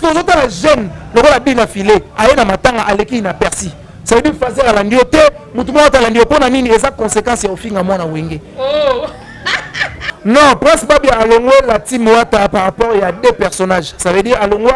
parce que vous êtes la jeune le rôle a bien affilé aye na matanga aleki na persi ça veut dire fazer la ndiote mutu mo ta la ndio pona nini eza conséquence ya ofinga mwana wenge non Prince Babi alongwe la team Wata par rapport il y a deux personnages ça veut dire alongwe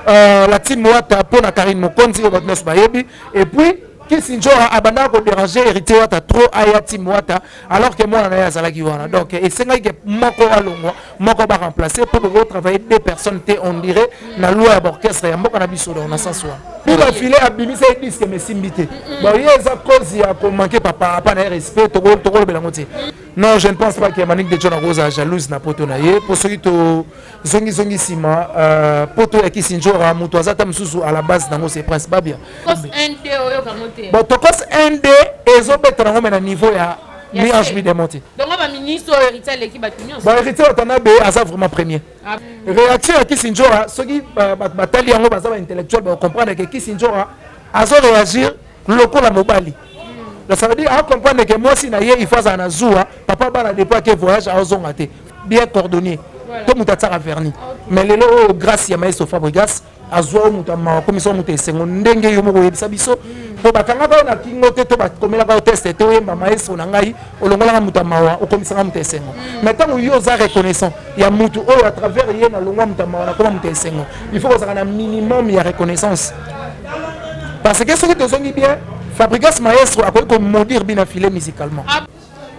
la team Wata pour na Karine Mokonzi au Batnos Bayebi et puis Kissinger a abandonné déranger hérité Wata trop aya team Wata alors que moi on a zalaki wana donc et c'est que moko alongwa moko ba remplacer pour travailler deux personnes on dirait na loi d'orchestre ya moko na biso on a sens wa pour la filer abimisa disque mais simbité bon il y a cause il y a manquer papa pas de respect to belangote non je ne pense pas que Manique de John Rose a jalouse na poto na ye pour ceux qui to zongi sima poto ya Kissinger a muto azata msusu à la base nango c'est Prince Babia bon tokos ND ezobeta nango na niveau ya Miange mi démonté donc ba ministre héritier l'équipe batunion ba héritier Watanabe asa vraiment premier réaction à Kissinger ceux qui batali yango baza ba intellectuel ba comprendre que Kissinger azo réagir loko la mobali. Ça veut dire à comprendre que moi si na ye il faut ça na zoua papa ba na départ que voyage à Ozongate bien coordonné tout mutata a verni mais lelo grâce ya maestro Fabregas azwa mutama commission mutesengo ndenge yo moko yebisa biso po bakanga ba na kingote to ba komela ba test to yemba maestro na ngai olongola mutama wa okomisanga mutesengo maintenant yo za reconnaissant ya mutu o à travers ye na longwa mutama na koma mutesengo il faut que ça na minimum ya reconnaissance parce que ce que tu songi bien Fabregas maestro a quoi maudire bien affilé musicalement.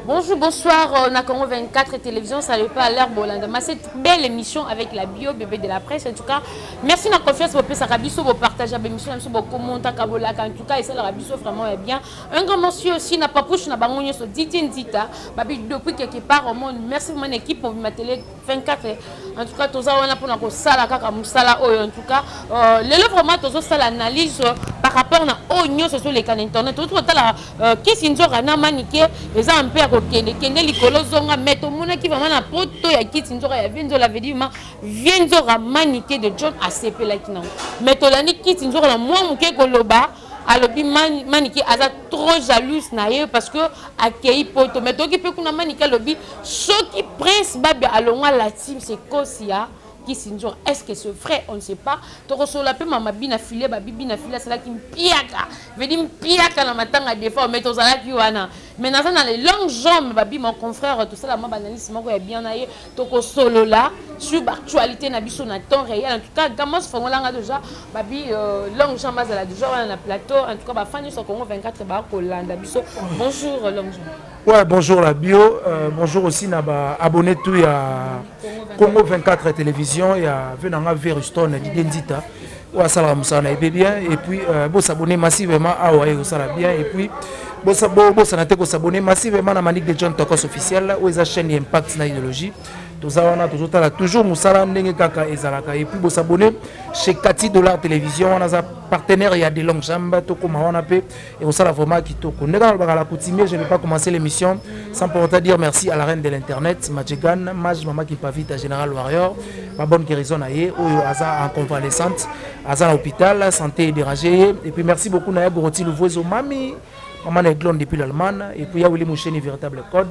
Bonjour, bonsoir, on a Congo 24 télévision, ça n'est pas à l'heure Bolandama. Cette belle émission avec la bio, bébé de la presse. En tout cas, merci de la confiance pour ça, Rabisso, pour partager l'émission, pour commenter, en tout cas, et ça, la Rabisso vraiment est bien. Un grand monsieur aussi, n'a pas poussé, n'a pas moyen sur Dita, depuis quelque part au monde. Merci pour mon équipe pour ma télé 24. En tout cas, tout ça, on a pour nous sala, sala, en tout cas, le vraiment, tout ça, l'analyse par rapport à Oignon sur les canaux internet. Tout ça, Kissinger, Rana Maniké, les un peu kende likolo zonga meto mona ki vraiment na poto ya Kissinger ya Vienzo la veut dire Vienzo Maniké de John ACP la kinango meto la ni Kissinger la moi muke koloba alobi Maniké aza trop jalouse na ye parce que akei poto meto ki pe kuna Maniké alobi soki Prince Babi alongwa la team c'est Kosia Kissinger est-ce que c'est vrai on ne sait pas to resola pe mama bina filé babi bina filé c'est là qui mpiaka veut dire mpiaka na matanga des fois mais to zala ki wana mais dans les longues jambes babi mon confrère tout ça la ma banaliste moko ya bien na ye to ko solo là sur actualité na biso na temps réel en tout cas gamos fongolanga déjà babi longue jambes à la déjà on a plateau en tout cas ba fani sur Congo 24 ba ko landa biso bonjour longue jambes. Ouais, bonjour la bio, bonjour aussi naba abonné tout ya Congo 24 télévision ya venanga Veruston d'Identita. Ouais, ça la musana et bien et puis bon s'abonner massivement à ouais ça la bien et puis bon sanate ko s'abonner massivement na Manique de John Tokos officiel où ils chaîne Impact na idéologie. Tout ça on a toujours musala ndenge kaka ezalaka et puis bon s'abonner chez Cathy Dollar télévision on a un partenaire il y a des longues jambes to comme on a et on ça vraiment qui to ndeka la coutumier je ne vais pas commencer l'émission sans pour autant dire merci à la reine de l'internet Majegan Maj maman qui pas vite à Général Warrior ma bonne guérison aye ou aza en convalescente aza à l'hôpital santé dérangée et puis merci beaucoup Naya Goroti Louvoiso mami maman est glonde depuis l'Allemagne et puis il y a Willy Moucheni véritable code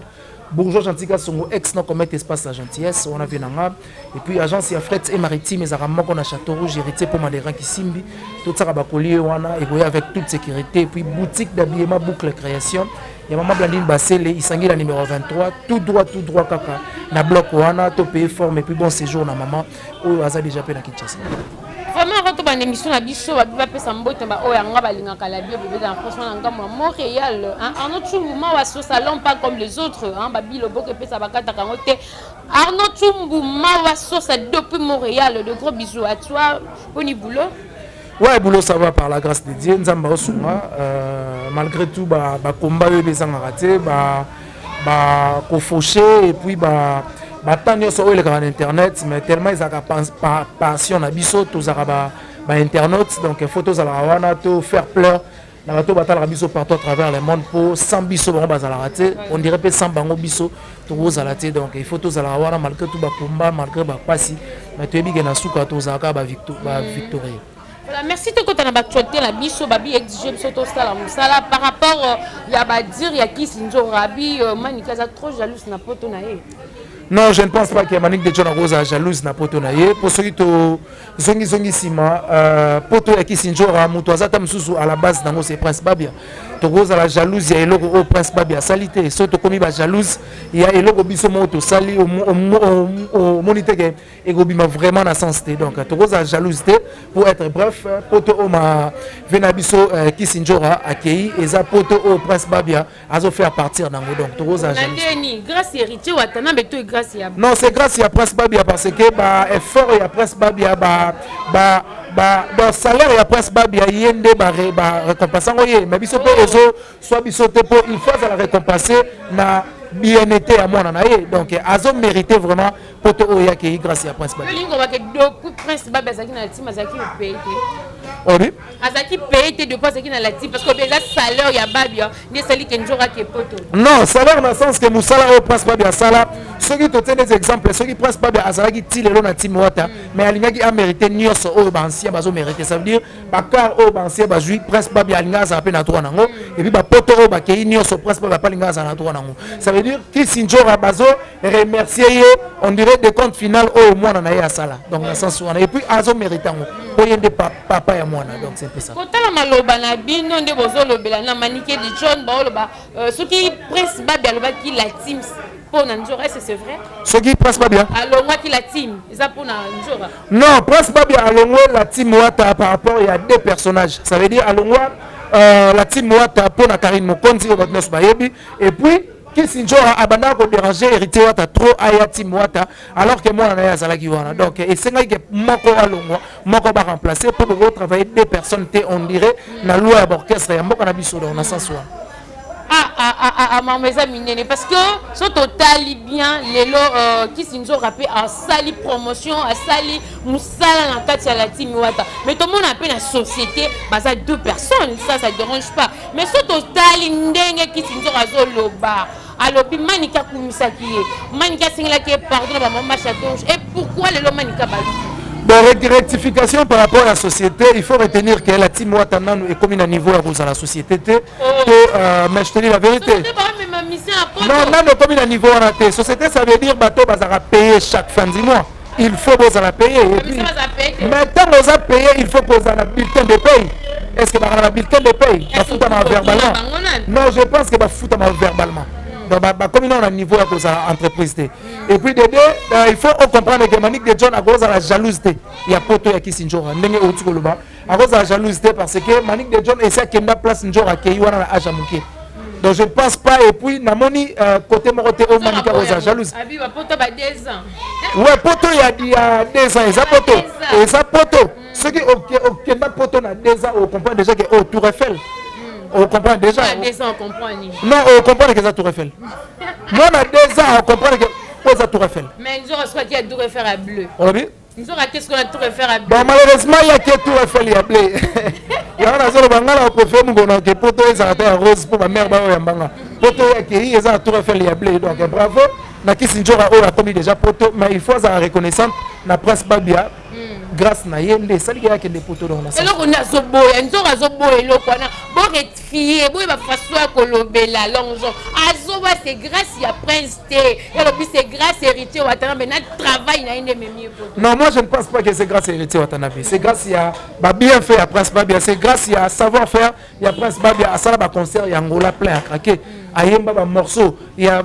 Bourgeois Chantika Songo ex non commettre espace la gentillesse on a vu nanga et puis agence ya fret et maritime et arama qu'on a Château Rouge hérité pour Madera qui simbi tout ça bakolier wana et avec toute sécurité et puis boutique d'habillement boucle création il y a maman Blandine Bassele isangi la numéro 23 tout droit kaka na bloc wana to payer forme et puis bon séjour na maman ou aza déjà pe na Kinshasa. Vraiment quand on a une émission à biso ba pe sambote ba o yanga balinga kala bio bébé dans franchement nga Montréal un autre mouvement wa so salon pas comme les autres babi le boko pe sa bakata kangote Arnaud Tsumbouma wa so ça depuis Montréal de gros bisous à toi boni boulot. Ouais boulot ça va par la grâce de Dieu nzamba osuma malgré tout ba combat yo bezanga raté ba ko faucher et puis ba Batania sur internet mais tellement ils ont passion na biso tous araba internautes donc photos à la rawana to faire pleur na bato batala biso partout à travers le monde pour sans biso ba bazala raté on dirait pas sans bango biso to rozalaté donc il faut tous à la rawana malgré tout ba combat malgré ba pasi mais to bi na suka to zaka ba victoire. Voilà, merci de côté na actualité la biso babi exiger biso to sala musala par rapport ya ba dire ya Kissinger Rabi Maniké za trop jalouse na poto na ye. Non, je ne pense pas qu'il y ait Manique de John Rose à jalouse na poto na ye. Pour ceux qui to zongi sima poto ya Kisinjora mutoazata msusu à la base nango c'est Prince Babia. To Rose à la jalouse ya eloko au Prince Babia salité. So to komi ba jalouse ya eloko biso mo to sali au moniteke et gobima vraiment na sensité. Donc to Rose à jalouse pour être bref poto o ma vena biso Kisinjora akei eza poto au Prince Babia azo faire partir nango. Donc to Rose à jalouse. Grâce héritier watana beto grâce ya. Non, c'est grâce à Prince Babia parce que bah effort et à Prince Babia salaire et à Prince Babia yende récompenser mais biso pe ezo soit biso te pour il faut la récompenser na bien-être à mon anaye donc azo mérité vraiment pour te oya qui grâce à Prince Babia. Lingo ba que do Prince Babia zaki na team zaki paye. Oui. Azaki paye te depuis zaki na la team parce que déjà salaire ya Babia ne sali kenjora ke poto. Non, salaire dans le sens que musala au Prince Babia sala ceux qui te tiennent des exemples ceux qui Prince Babia azaki tilelo na team wata mais alingaki a mérité nyos au bancien bazo mérité ça veut dire bakar au bancien ba jouer Prince Babia alinga za pe na droit nango et puis ba poto au ba kei nyos au Prince Babia pa linga za na droit nango ça veut dire que Sinjora bazo remercier on dirait des comptes final au moins na ya sala donc dans sens et puis azo mérité ngo oyende papa ya mwana donc c'est un peu ça kotala maloba na bino nde bozolobela na Manique de John baoloba soki Prince Babia alobaki la team pour Nanjora, est-ce que c'est vrai? Ce qui Prince Babia. Alors moi qui la team, ça pour Nanjora. Non, Prince Babia alongwa la team Wata par rapport il y a deux personnages. Ça veut dire alongwa la team Wata pour na Karine Mokonzi au Batnos Bayebi et puis Kisinjora abanda ko déranger héritier Wata trop aya team Wata alors que moi na ya zalaki wana. Donc et c'est que moko alongwa moko ba remplacer pour travailler deux personnes on dirait na loi orchestre ya moko na biso dans sens wa. Parce que ce total bien les lots qui s'y ont rappelé à sali promotion à sali moussala dans quatre la team Wata mais tout le monde a appelé la société bah ça deux personnes ça dérange pas mais ce total ndenge qui s'y ont rasolo ba alors puis Manika Koumisaki Manika singla qui pardon ba maman chateau et pourquoi les lots Manika balu. Bon, rectification par rapport à la société, il faut retenir que la team Ouattana est comme un niveau à la société. Mais je te dis la vérité. Non, non, comme un niveau à la société, ça veut dire que tu vas payer chaque fin du mois. Il faut que vous la payer. Maintenant, vous avez payé, il faut que vous ayez un bulletin de paye. Est-ce que vous avez un bulletin de paye? Verbalement. Non, je pense que vous avez verbalement. Donc, comme on a un niveau à cause de l'entreprise. Et puis, il faut comprendre que Manique de John a cause de la jalousie. Il y a poto ya Kisinjora. À cause de la jalousie parce que Manique de John essaie de mettre place Njora qui est à Ajamuke. Donc je ne pense pas et puis Namoni côté Moroté au Manique à cause de la jalousie. Ouais, poto il y a 2 ans. Et ça poto. Ceux qui ont poto na 2 ans, on comprend déjà que au Tour Eiffel. On comprend déjà. On comprend. Non, on comprend que c'est Tour Eiffel. Moi, on a 2 ans, on comprend que c'est Tour Eiffel. Mais nous avons qu'il y a Tour Eiffel à bleu. On l'a vu? Nous avons qu'est-ce qu'on a Tour Eiffel à bleu. Bon, malheureusement, il y a que Tour Eiffel à bleu. Il y a un seul bangala au préfet, nous avons que poto est à rose pour ma mère, poto est à Tour Eiffel à bleu. Donc, bravo. Naki Sinjora a commis déjà poto, mais il faut la reconnaissance na Prince Babia. Grâce à yende sali ya kende poto dans la salle. Alors on a zoboya, nzora zoboya lokwana. Bon rectifier, bon va façon kolobela lonjo. Azoba c'est grâce à Prince T. Et puis c'est grâce héritier Watana mais notre travail na inde même poto. Non, moi je ne pense pas que c'est grâce à héritier Watana. C'est grâce à bien fait à Prince Babia, c'est grâce à savoir faire, il y a Prince Babia à ça ba concert ya ngola plein à craquer. Ayemba ba morceau, il y a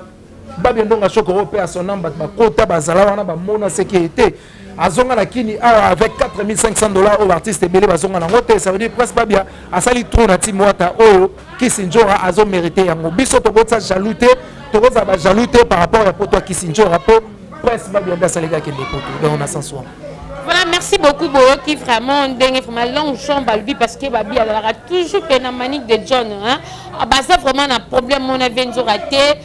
Babia ndonga chokoro pe à son nom ba kota bazala wana ba mona ce qui était Azonga la kini avec 4500 $ aux artistes belé bazonga na ngote ça veut dire Prince Babia a sali trop na team Wata o Kisinjora azo mérité yango biso to botsa jalouté to boza ba jalouté par rapport à poto Kisinjora po Prince Babia nda salega ke de poto donc on a sans soi. Voilà, merci beaucoup Boyo qui vraiment dingue vraiment long chambre parce que Babi a toujours que na Manique de John hein. Ça vraiment un problème mon vient de rater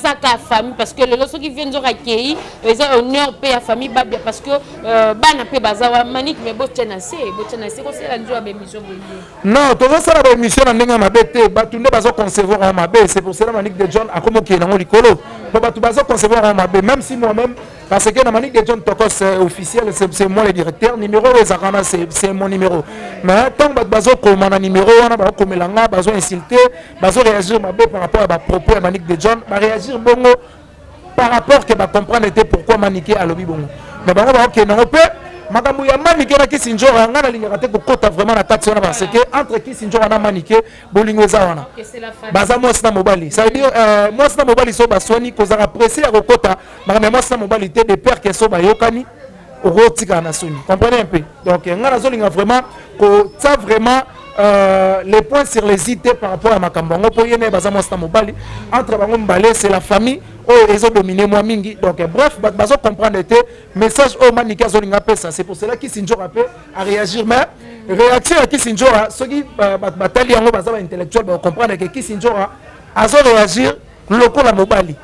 ça ka famille parce que les autres qui viennent de rater ils ont honneur payer à famille Babi parce que bana pe baza Manique mais botena c'est quoi c'est la joie émission. Non, to ça la émission na ndenge mabete batunde bazo concevoir en mabe c'est pour cela Manique de John a comme qui na likolo batu bazo concevoir en mabe même si moi-même parce que la Manique de John Tokos officiel c'est moi le directeur numéro c'est mon numéro mais tant que bazo comme mon numéro on a comme l'anga bazo insulter bazo réagir par rapport à ma propos à Manique de John va réagir bongo par rapport que ba comprendre était pourquoi maniquer à lobi bongo mais bango ba ok non peut makambo ya maniquer na Kisinjora ngana lingaka te ko kota vraiment na kati wana parce que entre Kisinjora na maniquer bolingo eza wana baza moi na mobali ça veut dire moi na mobali so ba swani ko za apprécier ya kota mais moi na mobali te de père que so ba yokani rotika na soni comprenez un peu donc ngana zolinga vraiment ko ça vraiment les points sur les idées par rapport à Makambongo pour yene bazamo sta mobali entre bango mbalé c'est la famille oh ils ont dominé moi mingi donc bref bazo comprendre te message au manika zolinga pesa c'est pour cela Kisinjora peut à réagir mais réaction à Kisinjora ceux qui batali yango bazaba intellectuel ba comprendre que Kisinjora azo réagir lokola mobali.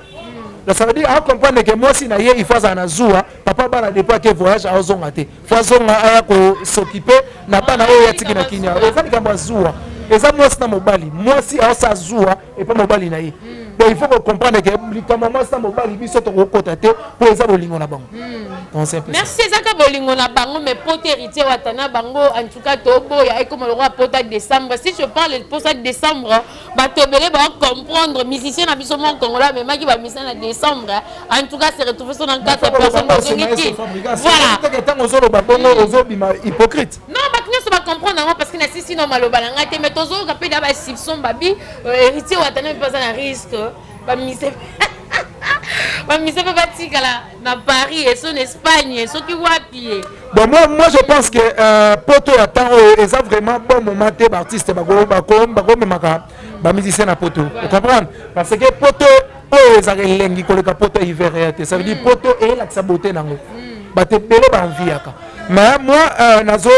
Ça veut dire à comprendre que moi si na ye il faut ça na zoua papa bana depuis que voyage à ozongate faut zonga aya ko s'occuper na bana o ya tiki na kinya eza likamba zoua eza moi si na mobali moi si a sa zoua et pas mobali na ye donc il faut comprendre que likamba moi si na mobali biso to kokota te pour eza bolingo na bango merci ezaka bolingo na bango mais pour héritier watana bango en tout cas tobo ya comme le roi pota décembre si je parle de pota décembre ba tobele ba comprendre musicien na biso mon congolais mais maki ba musicien na décembre en tout cas c'est retrouvé son en 4 personnes voilà hypocrite non ba kinyo ba comprendre parce que na si sinon maloba na ngate mais tozo ka pe da ba sipson babi héritier watana pas na risque ba musicien mais c'est pas na Paris et son Espagne et ceux qui wapi. Bon moi je pense que poto attend ils ont vraiment bon moment des artistes ba musicien na poto. Vous comprenez parce que poto ils ont lengi koleka poto hiver ça veut dire poto et la saboter nango. Ba te belé ba envie aka. Mais moi nazo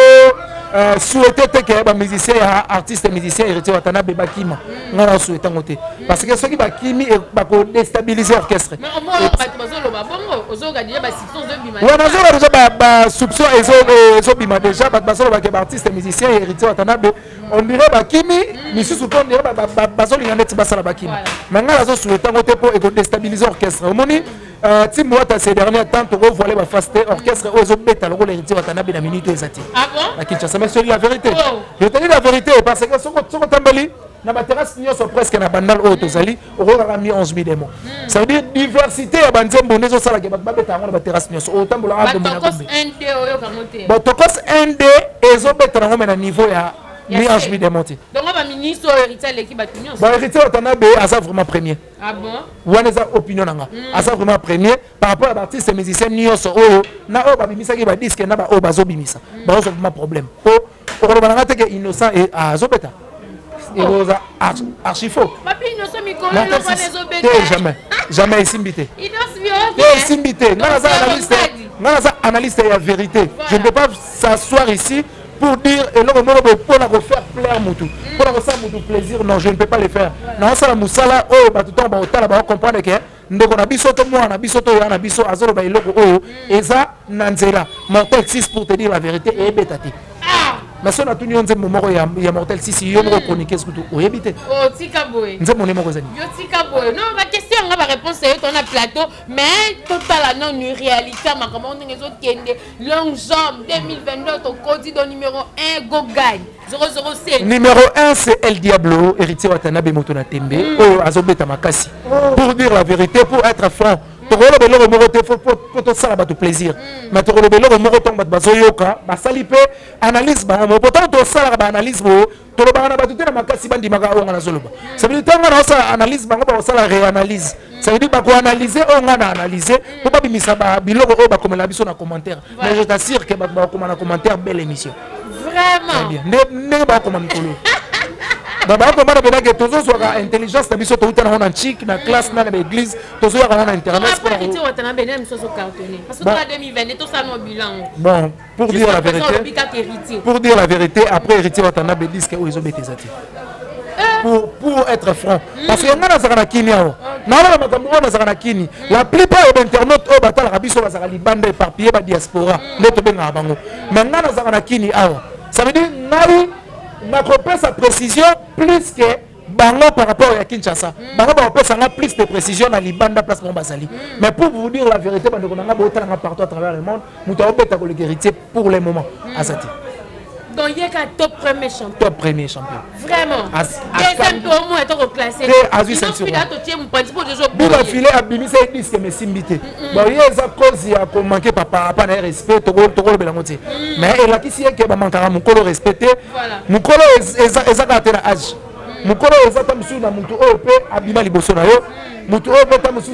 souhaiter que ba musicien artiste musicien héritier watana be bakima ngana souhaiter ngote parce que ceux qui bakimi et ba ko déstabiliser orchestre mais au moins bazolo ba bongo ozoga déjà ba soupçon de bima ouais bazolo déjà ba soupçon ezo bima déjà bazolo ba ke artiste musicien héritier watana be on dirait bakimi mais sous on dirait bazolo ngane ba sala bakima mais ngana zo souhaiter ngote pour et déstabiliser orchestre au moni Tim Wata ces derniers temps to voler ba faste orchestre ozo beta le héritier watana be na minute ezati ah bon mais c'est la vérité. Je te dis la vérité parce que ce que Tambali, na terrasse sont presque na bandal au Tozali, on a mis 11 000 démons. Ça veut dire diversité à Banzembo, les autres salariés, na terrasse au Tambola. Bon, tokos ND et zobet na niveau ya mis 11 000 démons. Donc on va ministre héritier l'équipe à Tunion. Bon, héritier Watanabe asa vraiment premier. Ah bon? Ou on a opinion nanga. Asa vraiment premier par rapport à l'artiste et musicien nyonso o na o ba bimisa ki ba disque na ba o bazo bimisa. Ba ozo vraiment problème. Pour le bananga te que innocent et azobeta. Et oza archi faux. Papi innocent mi ko les obeta. Jamais simbité. Simbité. Nana analyste ya vérité. Je ne peux pas s'asseoir ici pour dire et là pour la faire plaire mutu pour la faire mutu plaisir non je ne peux pas le faire non ça la musala oh ba tout temps ba otala ba comprendre que ndeko na biso to moi na biso to ya na biso azolo ba iloko oh eza nanzela mortel 6 pour te dire la vérité et betati mais si on a tenu un moment il y a mortel 6 yo mo chroniquer ce que tu éviter oh tika boy nze mon numéro zani yo tika boy non ma question nga ba réponse c'est ton plateau mais total non une réalité ma comment on les autres kende long jambe 2022 ton code numéro 1 go gagne 007 numéro 1 c'est El Diablo héritier Watanabe Motona Tembe oh azobeta makasi pour dire la vérité pour être franc tokolo beloko moko te faut to sala bato plaisir mais tokolo beloko moko to bato bazoyoka basali pe analyse ba mo pourtant to sala ba analyse bo to lo bana bato te na makasi bandi maka onga na zoloba ça veut dire tanga na sala analyse bango ba sala réanalyse ça veut dire ba ko analyser onga na analyser po ba bimisa ba biloko o ba komela biso na commentaire mais je t'assure que ba komana commentaire belle émission vraiment bien ne ba komana mikolo D'abord, comment on a que tous les intelligence, na biso tout en antique, na classe, na l'église, tous les en internet. Bon, pour dire la vérité, après héritier Watanabe dit que ils ont bêté ça. Pour être franc, parce que on a ça na Kenya. La plupart des internautes au batal rabiso va ça libande éparpillé par diaspora, les to benga bango. Mais on a ça na Kenya. Ça veut dire na copie sa précision plus que bango par rapport à Kinshasa. Bango va faire plus de précision dans Libanda place Mombasali. Mais pour vous dire la vérité, on a partout à travers le monde, nous avons fait le héritier pour le moment. Asati. Donc il y a un top premier champion. Top premier champion. Vraiment. Deuxième tour, moi, est reclassé. Azu ceinture. Bon, filé à Bimisa et disque, mais simbité. Bon, il y a des causes qui ont manqué par respect, Togolo Belangote. Mais il y a qui s'y est qui a manqué à mon colo respecté. Mon colo est à âge. Mon colo est à Tamsou, dans mon tour, Abima Libosonayo. Mon tour, Tamsou,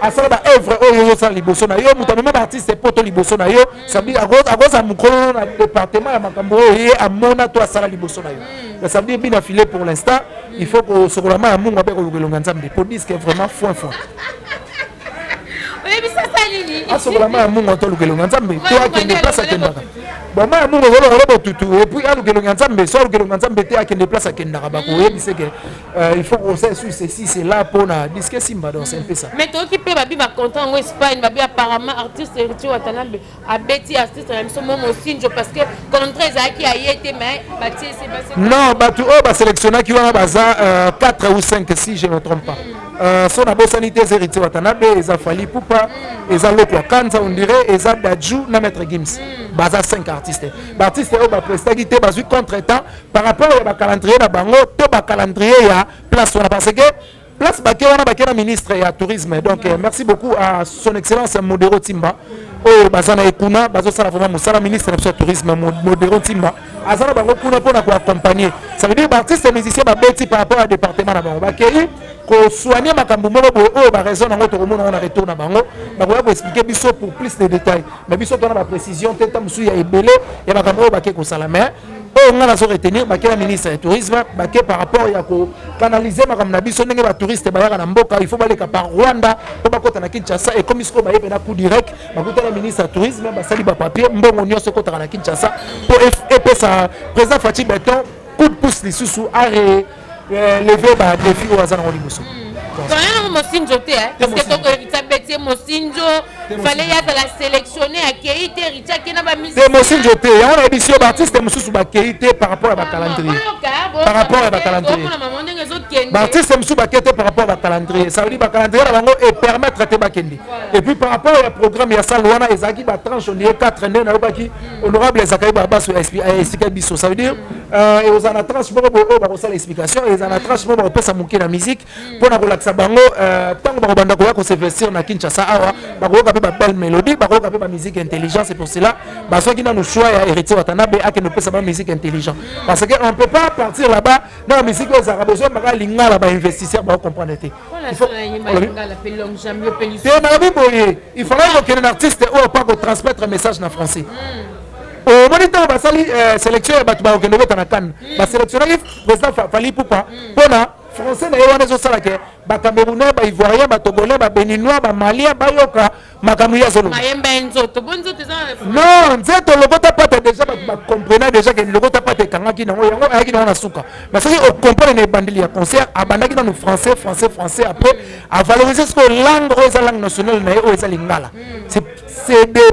à ça, la œuvre, au Libosonayo, mon même artiste est poto Libosonayo. Ça veut dire à cause à mon colo, dans le département, à Macambo, et à Mona, toi, Sala Libosonayo. Ça veut dire bien affilé pour l'instant. Il faut que ce soit à mon avec le Longanzam, pour dire que vraiment foin. Ah, c'est vraiment un monde autour de l'Onganzambe. Toi qui déplace à Kendara. Bon, moi, mon rôle tout. Et puis, à l'Onganzambe, soit l'Onganzambe, tu as qui déplace à Kendara. Il faut qu'on sait sur ceci, c'est là pour la disque Simba. Donc, c'est un peu ça. Mais toi qui peux, Babi va content en Espagne, Babi apparemment artiste héritier Watanabe, à Betty artiste, même son moment aussi, parce que contre Zaki a été, mais Bati, c'est non, Batu, va sélectionner qui va à 4 ou 5 si je ne me trompe pas. Son abo sanité héritier Watanabe, ils ont fallu pour pas, ils ont le quoi, quand on dirait, ils ont Dadjou, na maître Gims. Baza 5 artistes. Artistes au bas prestagité, basu contre-temps par rapport au calendrier na bango, to ba calendrier ya place on a parce que place baké on a baké na ministre ya tourisme. Donc merci beaucoup à son excellence Modero Timba. Oh bazana ekuna, bazo sala vraiment musala ministre du tourisme Modero Timba. Azana bango kuna pona ko accompagner. Ça veut dire artistes et musiciens ba beti par rapport au département na bango. Baké ko soigner makambo moko bo ba raison na ngoto komona na retour na bango. Ba ko expliquer biso pour plus de détails. Mais biso to na ba précision teta musu ya ebele ya makambo baké ko sala mais on a retenir la ministre du tourisme par rapport à canaliser ma biso ndenge ba touriste ba na mboka il faut baleka par Rwanda pour ba kota na Kinshasa et comme isko ba yepena coup direct ba kota la ministre du tourisme ba sali ba papier mbongo nyonso kota na Kinshasa pour epesa président Fachi Beton coup de pouce les sous à lever ba défi au hasard en liboso. Quand même Mosinjo té parce que to ko Mosinjo fallait y avoir la sélectionner à Keité Richa qui n'a pas mis c'est Mosinjo té on a édition artiste mususu ba Keité par rapport à ba calendrier par rapport à ba calendrier artiste mususu ba Keité par rapport à ba calendrier ça veut dire ba calendrier na bango et permettre traiter ba Kendi et puis par rapport au programme ya salwana ezaki ba tranche on est 4 nés na baki honorable Zakai Baba sur expliquer biso ça veut dire et aux ana tranche ba ba l'explication et aux ana tranche ba pesa muki na musique pour na relaxer bango tant ba banda ko se vestir na Kinshasa awa ba ko ba belle mélodie ba ko ba musique intelligente c'est pour cela ba so qui na nous choix ya héritier Watanabe a que nous pesa ba musique intelligente parce que on peut pas partir là-bas dans la musique aux arabes besoin ba lingala ba investisseur ba comprendre té il faut il fallait que un artiste ou pas transmettre un message en français au moniteur ba sali sélection ba ba ko ndobeta na kan ba sélectionner président fali poupa pona français na yewana zo sala ke ba camerounais ba ivoirien ba togolais ba béninois ba malien ba yoka makambo ya solo non nzeto lokota pata déjà ba comprendre déjà que lokota pata kangaki nango yango ayaki na suka mais ça on comprend les bandili ya concert abandaki dans français après à valoriser ce que langue aux langue nationale na yo eza lingala c'est de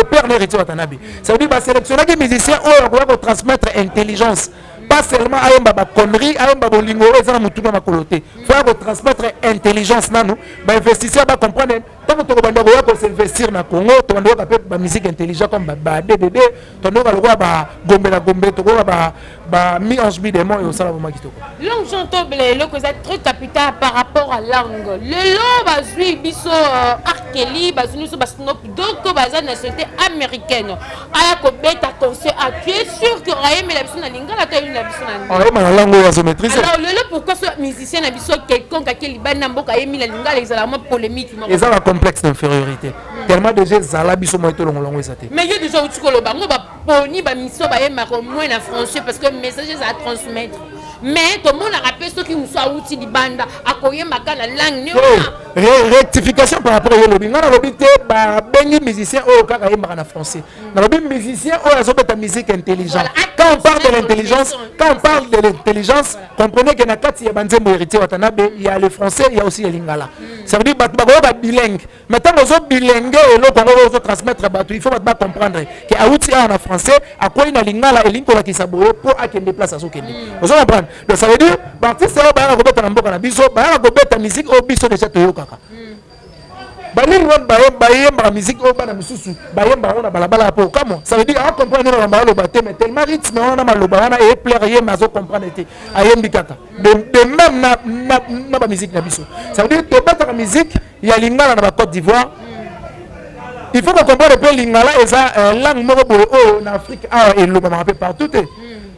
père héritier Watanabe ça veut dire ba sélectionner des musiciens on transmettre intelligence pas seulement à une connerie, à une bolingo, et ça, il faut transmettre intelligence. Les investisseurs vont comprendre. Tant que tu vas s'investir dans le Congo, tu vas faire la musique intelligente comme DDD, tu vas faire Gombe, tu vas faire mi-ange, mi-démon et au salaire. Langue j'entends le que c'est très capital par rapport à langue. Le long, bazui biso Arkeli, bazui so basnop donc bazan nationalité américaine. Aya ko beta concert à tu es sûr que Raye mais la biso na lingala ta une la biso na. Ah mais la langue ya maîtriser. Alors le pourquoi ce musicien na biso quelqu'un qui libana mboka yemi la lingala exalement polémique. Et ça la complexe d'infériorité. Tellement déjà zala biso mo to longo ezate. Mais il y a déjà uti ko loba ngo ba poni ba miso ba yema ko moins na français parce que message à transmettre. Mais tout le monde a rappelé ceux qui nous sont outils de bande à coyer ma langue. Rectification par rapport au lobby. On a lobby des musiciens au cas en français. On a des musiciens au cas de musique intelligente. Quand on parle de l'intelligence, comprenez que dans quatre il y a héritier Watanabe, il y a le français, il y a aussi le lingala. Ça veut dire que tu bilingue. Maintenant, nous sommes bilingues et nous transmettre il faut comprendre que à outil en français, à quoi il y a lingala et lingala qui s'abouille pour à qu'il déplace à ce qu'il dit. Vous comprenez? Donc ça veut dire l'artiste va robeta na mboka na biso ba robeta musique au biso déjà toyo kaka balingi wana bayemba musique oyo bana misusu bayemba wana balabala po kamo ça veut dire a comprendre na maloba te mais tellement rythme wana maloba wana et plaire yemba zo comprendre te ayembi kaka de même na ba musique na biso ça veut dire to battre la musique ya lingala na ba Côte d'Ivoire il faut qu'on comprenne peu lingala eza langue moko boye o na Afrique et le moment un peu partout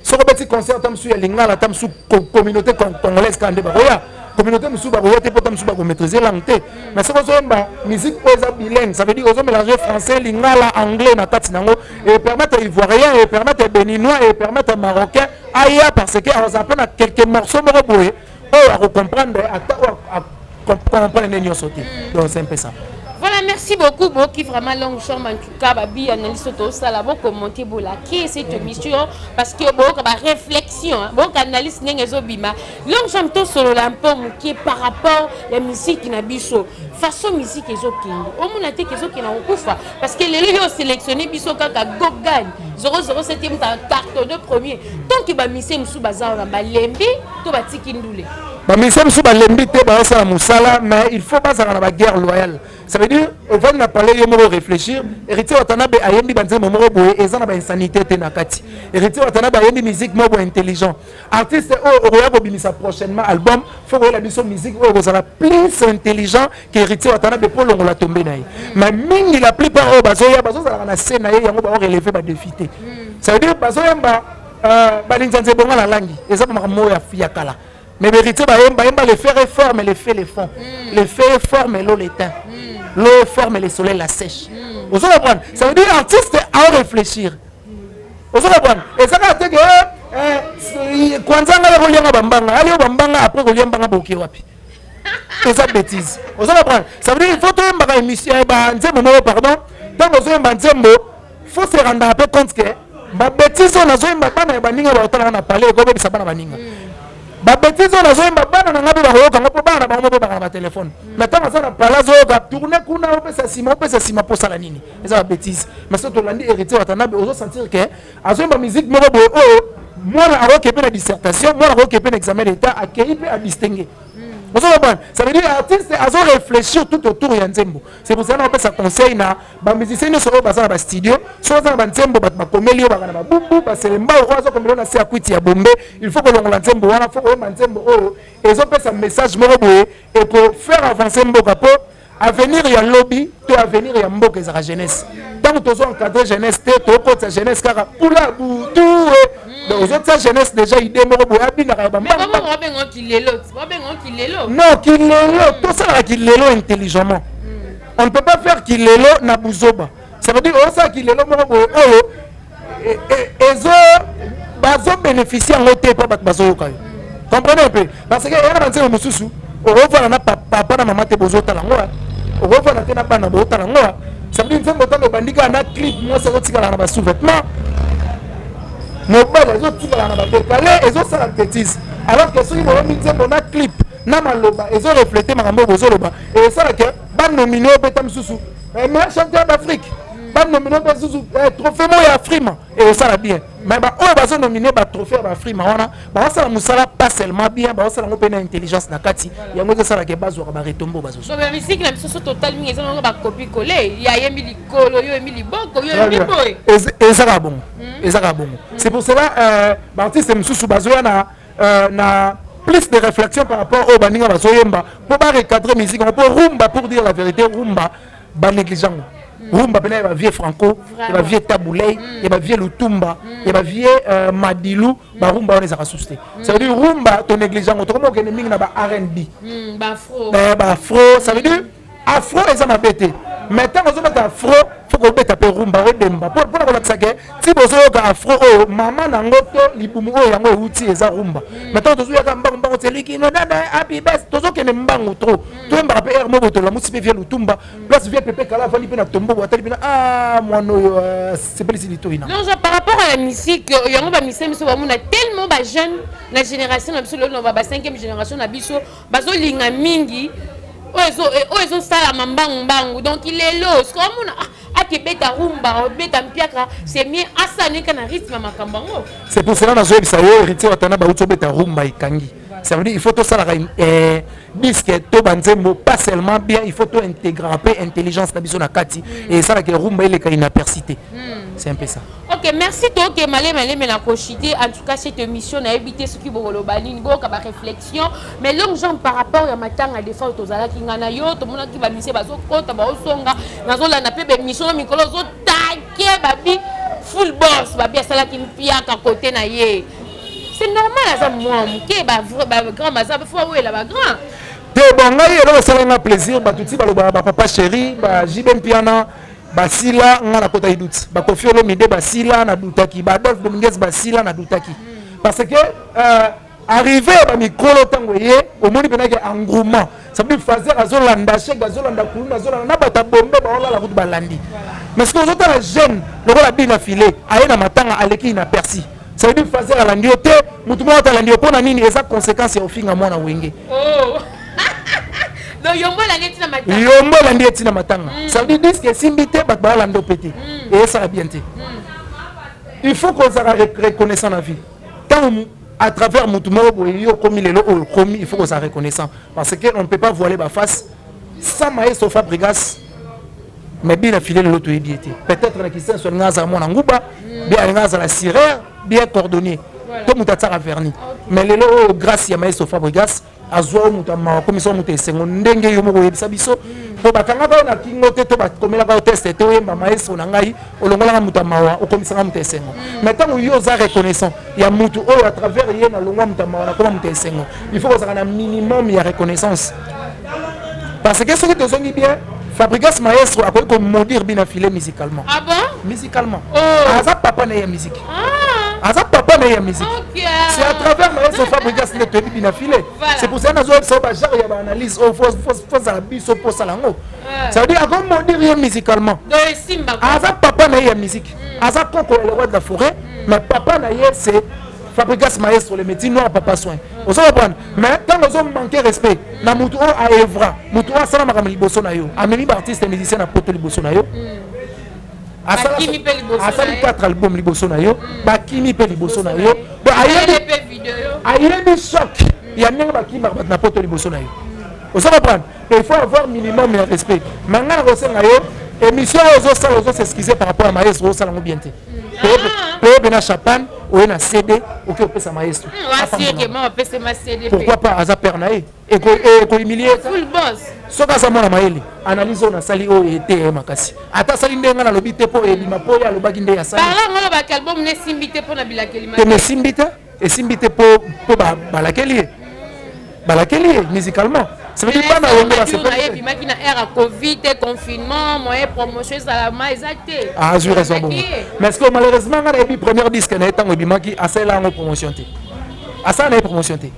sur le petit concert tam su ya lingala tam su communauté congolaise kande ba roya communauté musu ba roya te po tam su ba ko maîtriser langue te mais c'est que la musique oza bilingue ça veut dire ozo mélanger français lingala anglais na kati nango et permettre ivoirien et permettre béninois et permettre marocain aya parce que on s'appelle quelques morceaux moko boye o à comprendre à comprendre les nyos sauter donc c'est un peu ça. Voilà, merci beaucoup, Boki, vraiment long chambre en tout cas, Babi, analyse tout ça, là, beaucoup commenter, qui est cette émission, parce que beaucoup de réflexion, beaucoup d'analyse, n'engezobima, long chambre tout sur l'impôt, qui est par rapport à la musique qui n'a bicho, façon musique et zoking, au moins on a été qui n'a pas parce que les lieux sélectionnés bicho quand go gagne, 007e carton de premier, tant qu'il va misser msou bazar, on va lembi, tout va tikindoulé. Bah mais ça me souba l'embité bah ça la moussala mais il faut pas ça dans la guerre loyale ça veut dire on va n'a parler yo mo réfléchir héritier watanabe ayembi banze mo mo boye et ça na ba insanité te nakati héritier watanabe ayembi musique mo bo intelligent artiste o roya ko bimisa prochainement album faut que la biso musique o ça la plus intelligent que héritier watanabe pour longo la tomber naï mais mingi la plupart o bazo ça na scène naï yango ba relever ba défiter ça veut dire bazo yamba balinzanze bonga la langi et ça ba mo ya kala. Mais vérité, les faits réforment, les faits les font. Les faits forment l'eau l'éteint. L'eau forme le soleil la sèche. Vous allez comprendre. Ça veut dire l'artiste à réfléchir. Vous allez comprendre. Et ça veut dire que quand on a un bambanga, allez au bambanga après on a un bambanga boki wapi. C'est ça bêtise. Vous allez comprendre. Ça veut dire qu'il faut trouver une émission, pardon. Tant que vous avez un il faut se rendre un peu compte que la bêtise on a besoin de baninga on a parlé comme ça bana baninga. Ba bêtise on a besoin de bana na ngabe ba hoka ngapo bana ba ngapo ba téléphone. Maintenant ça na palazo ga tourner kuna on peut ça sima pour ça la nini. C'est ça la bêtise. Mais ça to landi héritier watanabe ozo sentir que azo ba musique moko boy moi na aro kepe na dissertation, moi na aro kepe na examen d'état a kepe à distinguer. Ça veut dire l'artiste a réfléchir tout autour de Nzembo. C'est pour ça qu'on peut se conseiller na ba musicien ne sera pas dans le studio, soit dans Nzembo ba komelio ba na bumbu ba selemba o zo comme na sia kwiti ya bombe, il faut que l'on Nzembo wana faut que Nzembo et ils ont fait un message moko boye et pour faire avancer Mboka po avenir ya lobby, to avenir ya Mboka za jeunesse. Tant que tu as encadré jeunesse, tu as ta jeunesse car pour la boutou donc aux autres jeunesse déjà idée moko boye abina ka ba. Mais comment on ben qui lelo? Non, qu'il lelo, tout ça qu'il lelo intelligemment. On ne peut pas faire qu'il lelo na buzoba. Ça veut dire ça qu'il lelo moko boye et bazo bénéficier en côté pas bazo ka. Comprenez un peu parce que yana banze mususu o revoir na papa na maman te bozo talango o revoir na te na bana bo talango ça veut dire nzembo tango bandika na clip moi ça rotika na ba sous-vêtements mobile les autres tika na ba décalé les autres ça la bêtise alors que ceux qui vont mettre nzembo na clip na maloba ils ont reflété makambo bozo loba et ça que ban nominé au betam susu meilleur chanteur d'Afrique ban nominé au susu trophée mo ya Afrima et ça la bien mais ba o ba zo nominé ba trophée ba Afrima wana ba ça la musala pas seulement bien ba ça la ngopena intelligence na kati yango ça la ke bazo ba retombo bazo so ba musique la biso totalement ils ont ba copie coller ya Emily Kolo yo Emily Boko yo Emily Boy et ça va bon et ça va bon c'est pour cela ba artiste mususu bazo na plus de réflexion par rapport au baninga bazo yemba pour ba recadrer musique on peut rumba pour dire la vérité rumba ba négligent rumba pena ya vieux franco ya vieux taboulay ya vieux lutumba ya vieux madilu ba rumba on les a susté ça veut dire rumba ton négligent to comme okene mingi na ba R&B ba afro ça veut dire afro eza na bête maintenant on mettre afro faut qu'on beta pe rumba redemba pour la tsake ti bozo ka afro o mama na ngoto libumu o yango uti eza rumba maintenant tozo ya mbango mbango teliki no dada happy best tozo kene mbango trop to mba pe er mo boto la musipe vient lutumba place vient pepe kala vali pe na tombo atali pe na mono c'est pas les toina non par rapport à la musique yango ba musique miso ba mona tellement ba jeune la génération na biso lo ba 5e génération na biso bazo linga mingi oezo sala mambangu donc il est là comme on a beta rumba beta mpiaka c'est mieux asane kana rythme makambango c'est pour cela na zo bisa yo héritier watana ba uto beta rumba ikangi Ça veut dire il faut tout ça la disque to banzembo pas seulement bien, il faut tout intégrer un peu intelligence na biso na kati et ça la que rumba ile ka inapercité. C'est un peu ça. OK, merci toi que malé mais la cochité en tout cas cette émission n'a évité ce qui bolo balini bo ka ba réflexion mais long gens par rapport à matanga des fois tozala ki ngana yo to mona ki ba mise ba zo kota ba osonga nazo la na pe be mission mikolo zo taqué babi full boss babi sala ki mpia ka côté na ye. C'est normal ça moi muke ba grand maza faut ouais là ba grand. Te bonga yelo ça nga plaisir ba tuti ba papa chéri ba jibem piana basila ngana kota idut ba kofiolo mide basila na dutaki ba Adolphe Dominguez basila na dutaki parce que arrivé ba mikolo tango ye au moni penake engouement ça veut dire fazer azolanda chek azolanda kuluna azolanda na bata bombe ba ola la route balandi mais ce que autres la jeune le la bina filé aye na matanga aleki na persi ça veut dire fazer alandi te mutu mo talandi pona nini eza conséquence au finga mwana wenge oh donc yombo la ndieti na matanga ça veut dire que simbité bat ba lando pété et ça va bien té il faut qu'on soit reconnaissant la vie quand à travers mutumo boyo comme il est comme il faut qu'on soit reconnaissant parce que on ne peut pas voiler ba face sans maestro Fabregas mais bien filer l'autre édiété peut-être la question sur ngaza mona nguba bien ngaza la sirère bien coordonné tout mutatara verni mais lelo grâce à maestro Fabregas azwa mutama komisa muté sengo ndenge yo moko yebisa biso to bakanga ba na kingo te to bakomela ba test te oyemba maestro na ngai olongola mutama o komisa muté sengo maintenant yo za reconnaissant ya mutu o à travers ye na longwa mutama na koma muté sengo il faut que ça na minimum ya reconnaissance parce que ce que te songi bien Fabregas maestro a quoi comme maudire bien affilé musicalement. Ah bon? Musicalement. Oh. Aza papa na ya musique. Aza papa na ya musique. Okay. C'est à travers maestro Fabregas ne te bien affilé. C'est pour ça que nous avons ça ya ba analyse au faut ça biso pour ça lango. Ça veut dire à comment maudire musicalement. Donc simba. Aza papa na ya musique. Aza koko le roi de la forêt, mais papa na ya c'est Fabregas maestro le métier noir papa soin. Vous savez prendre mais quand nous avons manqué respect na mutu a evra mutu a sala makam liboso na yo ameli artiste musicien na poto liboso na yo Bakimi pe liboso na yo asali 4 albums liboso na yo bakimi pe liboso na yo ayebi choc ya ndenge bakimi na poto liboso na yo. Vous savez prendre il faut avoir minimum de respect manga na kosenga yo émission aux s'excuser par rapport à maestro ça lango bien té peut na chapan ou na CD ou que ça maestro pourquoi pas aza pernaé et ko humilier full boss soka sa mona maele analyse on a sali o été makasi ata sali ndenga na lobité po e bima po ya lobaki nde ya sali parla ngolo ba album ne simbité po na bilakeli ma ne simbita et simbité po balakeli musicalement. Ça veut dire pas c'est pas et puis na era Covid confinement moyen promotion ça la exacté. Ah je raison bon. Mais est-ce que malheureusement on a eu premier disque na etango bimaki asala en promotion té. Asa na promotion té.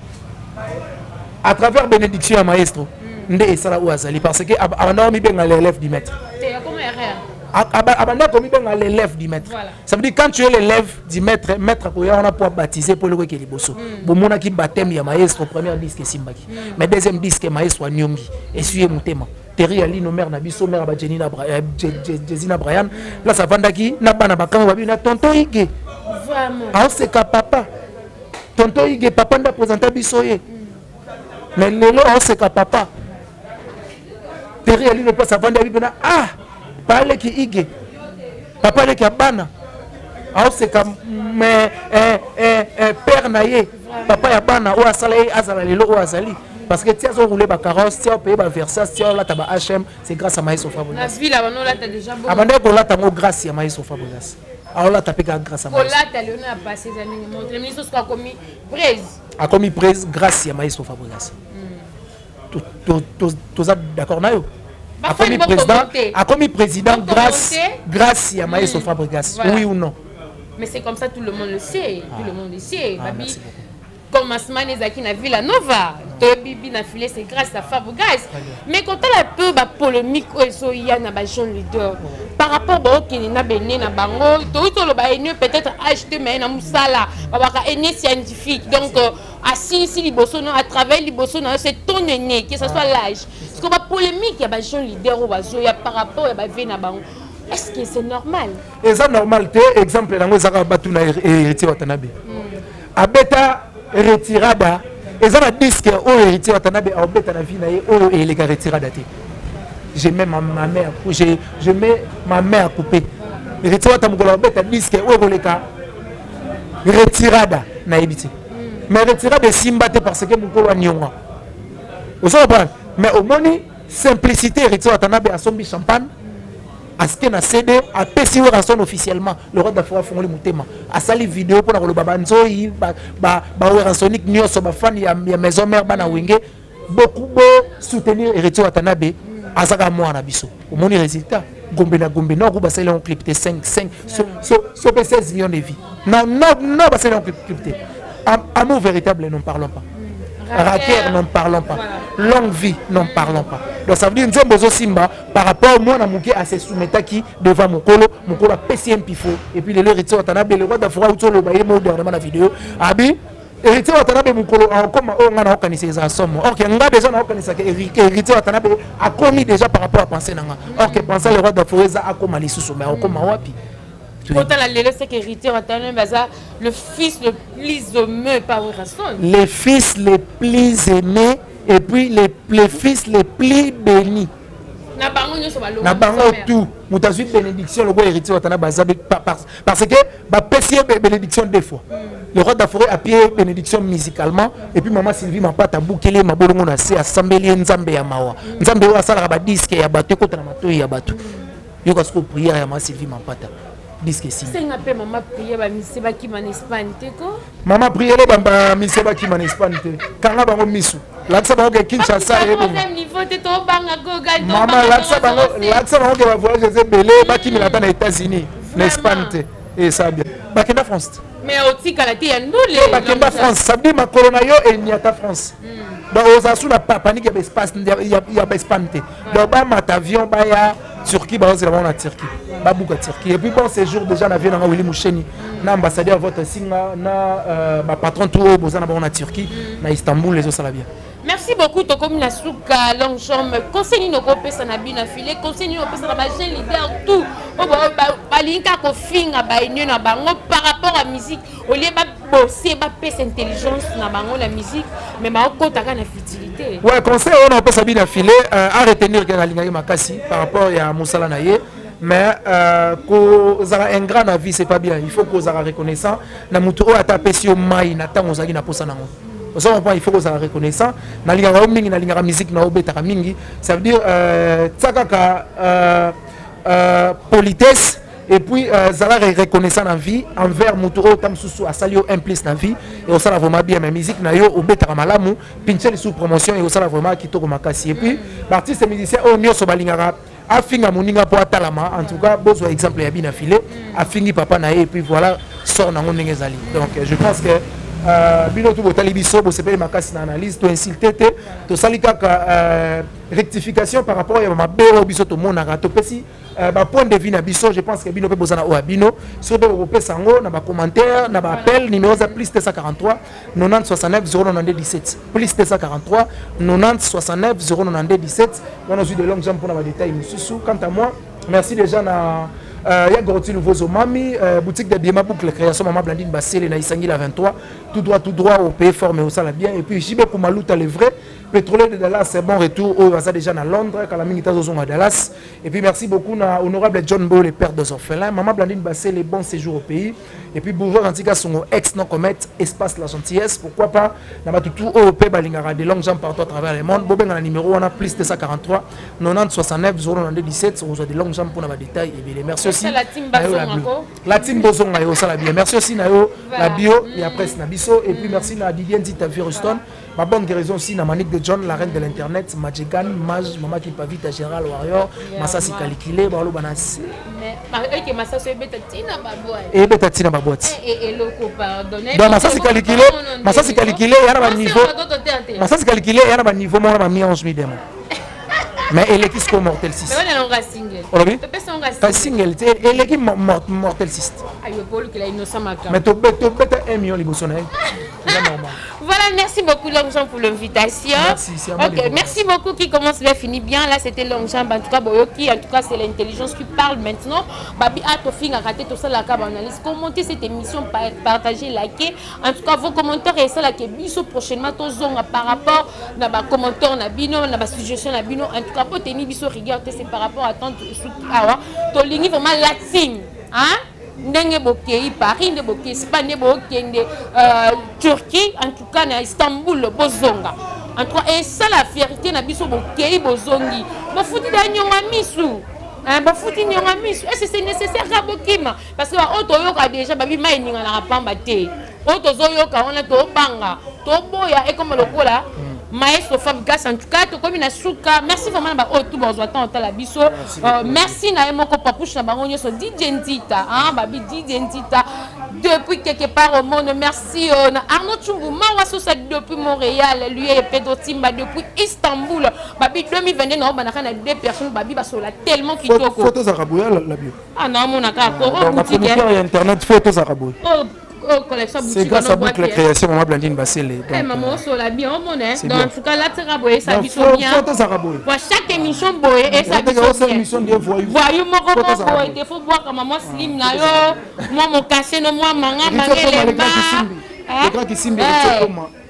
À travers bénédiction à maestro ndé esala ou azali parce que abana mi benga l'élève du maître. C'est comment erreur. Abanda comme benga l'élève du maître. Ça veut dire quand tu es l'élève du maître ko ya on a pour baptiser pour le ko liboso. Bo mona ki baptême ya maestro premier disque simbaki. Mais deuxième disque maestro nyongi essuyer mutema. Terry Ali no mère na biso mère ba Jenina Jezina Brian là ça vandaki na bana bakanga babi na tonton Ige. Vraiment. Ah c'est ka papa. Tonton Ige papa nda présenter biso ye. Mais lelo c'est ka papa. Terry Ali no pas ça vandaki bina ah parle qui Ige. Papa le ki bana. Ah c'est comme mais père naie papa ya bana o asala azala lelo o azali. Parce que tu as roulé ma carrosse, tu as payé ma Versace, tu as là ta HM, c'est grâce à Maïs Fabregas. La vie là, on là t'as déjà beaucoup. Abandonné pour là t'as grâce à Maïs Fabregas. Alors là t'as payé grâce à Maïs. Pour là t'as le a passé des années. Le ministre a commis presse. A commis presse grâce à Maïs Fabregas. Tous d'accord nayo. A commis président grâce à Maïs Fabregas. Oui ou non? Mais c'est comme ça tout le monde le sait. Tout le monde le sait. Babi. Comme Asmane Zaki na Villa Nova, Bibi na filé c'est grâce à Fabregas. Mais quand elle a peu ba polémique so ya na ba jeune leader par rapport ba okini na bené na bango, to lo ba ennemi peut-être acheter mais na musala, ba ka ennemi scientifique. Donc assis liboso à travers liboso c'est ton ennemi que ce soit l'âge. Parce que ba polémique ya ba jeune leader ou ba zo ya par rapport ya ba ve na bango. Est-ce que c'est normal? Et ça normal exemple nango zaka batuna héritier Watanabe. Abeta retirada Et ça, la disque, oh, héritier, Watanabe, a obéi ta vie, oh, et les gars retirés daté. Je mets ma main à couper. Héritier, Watanabe, a obéi ta disque, oh, les gars retirada, na évité. Mais retirada, Simbate parce que mon colo a nyonga. Vous savez pas? Mais au moins, simplicité, héritier, Watanabe, a sombi champagne. À ce qu'il a cédé, à Pessi Ranson officiellement, le roi d'Afrique a fait le moutema. À sali vidéo pour le babanzo, Ransonic Nyos, sur ma fan, il y a maison mère Bana Wenge. Beaucoup soutenir héritier Watanabe, à Zaga moi en abisso. Au moins, les résultats, Gombe, non, vous basez un clip de 5, sur 16 millions de vies. Non, basez un clip de. Amour véritable, n'en parlons pas. Raquer, n'en parlons pas. Voilà. Longue vie, n'en parlons pas. Donc ça veut dire que Simba, par rapport à moi, à ces soumettants qui devant mon colo a pété un pifo. Et puis le héritier Watanabe, le roi d'Afrique, où le baillé mot dernièrement la vidéo. Abi, héritier Watanabe, mon colo, comme on a organisé les assommes. Or, il y a déjà organisé que héritier Watanabe a commis déjà par rapport à penser. Or, que penser le roi d'Afrique a comme les sous-sommet, comme Wapi. Le fils le plus aimé par Rasson. Les fils les plus aimés et puis les fils les plus bénis. Na bango tout. Moutazu bénédiction le roi héritier Watana Bazabe parce que ba pécier bénédiction deux fois. Le roi d'Afrique a pied bénédiction musicalement et puis maman Sylvie m'a pas tabukele ma bolongo na se assembler nzambe ya mawa. Nzambe wa sala ba disque ya bato ko na mato ya bato. Yo ko sko prière ya maman Sylvie m'a pas disque si. C'est un peu maman prière ba mise ba ki man Espagne te ko. Maman prière ba mise ba ki man Espagne te. Kanga ba misu. Laksa bango ke Kinshasa et bon. Même niveau te to banga go ga. Maman laksa bango ke va voyager belé ba ki milata na États-Unis, n'Espagne te. Et ça bien. Ba kenda France. Mais au tika la te ya ndule. Ba kenda France, ça veut dire ma corona yo et ni ata France. Donc aux asu na panique ya espace ya Espagne te. Donc ba mat avion ba ya Turquie, bah, c'est la Turquie. Babouka Turquie. Et puis bon séjour déjà na vient na Willy Moucheni, na ambassadeur votre singa, na ma patron tout au bozana na Turquie, na Istanbul les autres ça la bien. Merci beaucoup Tokomi na souka Longchamp. Conseil no ko pesa na bina filé, conseil no pesa na ba jeune leader tout. Ba linka ko finga ba ino na bango par rapport à musique. Au lieu ba bosser ba pesa intelligence na bango la musique, mais ma kota ka na futilité. Ouais, conseil on pesa bina filé à retenir que na linga makasi par rapport à Moussala naye. Mais ko zara un grand avis c'est pas bien. Il faut que zara reconnaissant na mutu o atapé sur mai na tango zaki na posa nango. Il faut que ça reconnaissant. Na linga musique na obeta mingi. Ça veut dire politesse et puis zala reconnaissant la vie envers muturo tam susu asalio implice na vie et au sala vraiment bien mais musique na yo obeta malamu pincheli sous promotion et au sala vraiment kitoko makasi et puis l'artiste musicien o nyoso balingara afinga moninga po atalama en tout cas besoin exemple ya bina filé afingi papa na et puis voilà sort na ndenge zali. Donc je pense que bino tout botali biso bo sepeli makasi na analyse to insulter to salika ka rectification par rapport à ma bero biso to monaka to pesi ba point de vue na biso. Je pense que bino pe bozana o bino sur be bo pesa ngo na ba commentaire na ba appel numéro za plus 743 90 69 092 17 plus 743 90 69 092 17. On a eu de longues jambes pour na ba détails mususu. Quant à moi, merci déjà na il y a Gorti Nouveau Omami, boutique de Biema Boucle, création Maman Blandine Bassel, na Isangi la 23, tout droit au pays formé au sala bien. Et puis JB Koumalouta le vrai, pétrolier de Dallas, c'est bon retour, au Vaza déjà à Londres, Kalamingita Zozon à Dallas. Et puis merci beaucoup à honorable John Bow, les pères des orphelins, Maman Blandine Bassel, les bons séjours au pays. Et puis bourgeois Antika, son ex non commet, espace la gentillesse, pourquoi pas, n'a tout au pays Balingara, des longues jambes partout à travers le monde. Bobeng a numéro, on a plus de 143 90 69 092 17, on a des longues jambes pour avoir des détails. Et bien merci aussi. La team Bozon a aussi la bien. Merci aussi Nayo, la bio, et après Nabiso. Et puis merci à Didier Nzita Viruston. Ma bonne guérison aussi, Manique de John, la reine de l'internet, Majegan, Maj, Maman qui pas vite à Gérald Warrior, Massassi Kalikile, Barlo Banas. Mais Massassi Betatina Baboite. Et Betatina Baboite. Et Loko, pardonnez. Donc Massassi Kalikile, il y a un niveau. Massassi Kalikile, il y a un niveau, moi, ma mi-ange mi-démon. Mais elle est qui se mortel 6. Mais on est single. Pas single, elle est qui mortel 6. Mais tu bêtes 1 million de boussons. normal. Voilà, merci beaucoup Longchamp pour l'invitation. Merci, c'est à moi. Ok, merci beaucoup qui commence bien, finit bien. Là, c'était Longchamp. En tout cas, Boyoki, en tout cas, c'est l'intelligence qui parle maintenant. Babi, Atofing a raté tout ça, la cab analyse. Commentez cette émission, partagez, likez. En tout cas, vos commentaires et ça, la Kebiso prochainement, par rapport à nos commentaires, à nos suggestions, en tout cas, pour tenir biso rigueur, c'est par rapport à tant de to lingi vraiment latine, hein? Ndenge bokei Paris, ndenge bokei Espagne, ndenge bokei Turquie, en tout cas na Istanbul, bozonga. En tout cas, et ça la fierté na biso bokei bozongi. Bofuti da nyonga misu. Bofuti nyonga misu. Est-ce que c'est nécessaire à bokima? Parce que auto yoka déjà babi mai ninga na pamba te. Auto zo yoka on a to banga, to boya et comme le kola. Maestro Fabrikas, en tout cas, comme une souka. Merci vraiment à tout la biso. Merci na moko papouche na bangonyo so DJ Ntita, hein, babi DJ Ntita depuis quelque part au monde. Merci Arnaud Chungu Mawaso depuis Montréal, lui et Pedro Timba depuis Istanbul. Babi 2022 na banaka na deux personnes babi basola tellement kitoko. Photos arabouya la bio. Ah non mon aka ko boutique internet photos arabouya. C'est grâce à Boucle Création, maman Blandine Bassele. Maman, on l'a bien, donc en tout cas, là, tu as boyé, ça bise bien. Pour chaque émission, boyé, et ça bise bien. Voyou, mon roman, boyé, il faut boire comme maman slim, là, moi, mon cassé, moi, manga, manga, les bas. Les gars qui simbi,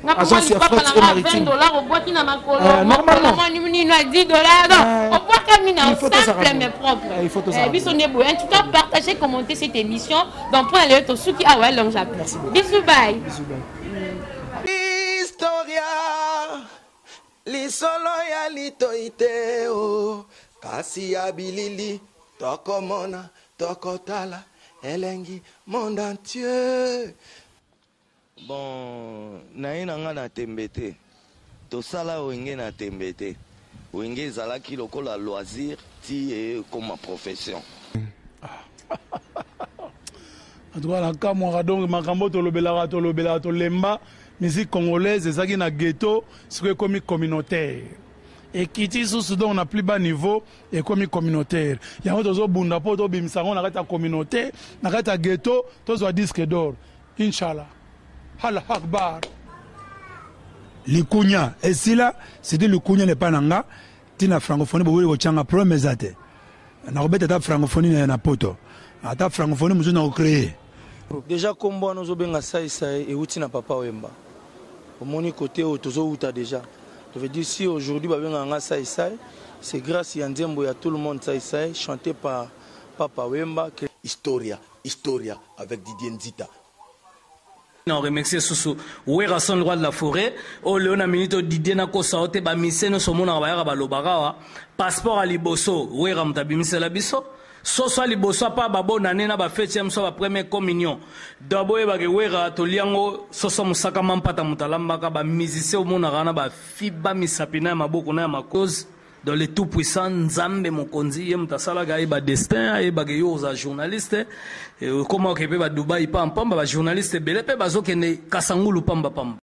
agence ya fret et maritime. $20 au bois qui n'a ma colonne. Normalement, $10. Non, au bois qui n'a pas simple mais propre. En tout cas, partagez, commentez cette émission. Donc, pour aller au Souki, ah ouais, l'homme j'appelle. Bisous, bye. Historia, li solo ya li toite o, kasi ya bilili, toko mona, toko tala, elengi, monde entier. Bon, naina nga na tembete. To sala wenge na tembete. Wenge zalaki lokola loisir ti comme ma profession. En tout cas, la kamwa donc makambo to lobela to lemba musique congolaise ezaki na ghetto, c'est comme communautaire. Et qui dit sous on n'a plus bas niveau et comme communautaire. Il y a un autre bunda po to bimsango na kata communauté, na kata ghetto, to so disque d'or. Inshallah. Allah Akbar. Le Kounia, et si là, c'était le Kounia n'est pas nanga, tina francophonie, vous voulez que problème zate. Na robeta ta francophonie na poto. Ta francophonie nous on a créé. Déjà comme moi nous obenga sai et outi na papa wemba. Au moni côté otozo outa déjà. Je veux dire si aujourd'hui ba benga nga sai c'est grâce à Nzembo ya tout le monde sai chanté par papa wemba que Historia avec Didier Nzita. On remercie Soussou. Ouera son roi de la forêt. Oh, Léona Minito Didier Nako Saote, ba miseno somona bayara ba lobarawa. Passeport à Liboso. Ouera mtabimise la biso. Soso à Liboso pa babo nanena ba fête yamso ba première communion. D'abord ba ke ouera to liango soso musaka mampata mutalamba ka ba musicien omona rana ba fiba misapina maboko na makoz. Dans les tout puissants Nzambe Mokonzi yem tasala ga ba destin e ba ke yo za journaliste comment ke pe ba Dubai pam ba journaliste bele pe ba zo kene kasangulu pamba pamba